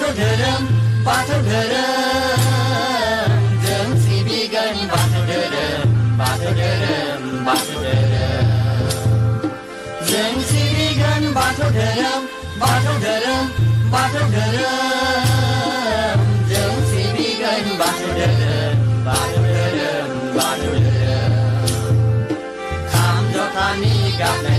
बाथौ धोरोम बाथौ धोरोम जों सिबिगोन बाथौ धोरोम बाथौ धोरोम बाथौ धोरोम जों सिबिगोन बाथौ धोरोम बाथौ धोरोम बाथौ धोरोम जों सिबिगोन बाथौ धोरोम बाथौ धोरोम बाथौ धोरोम खाम जथानि गाबनाय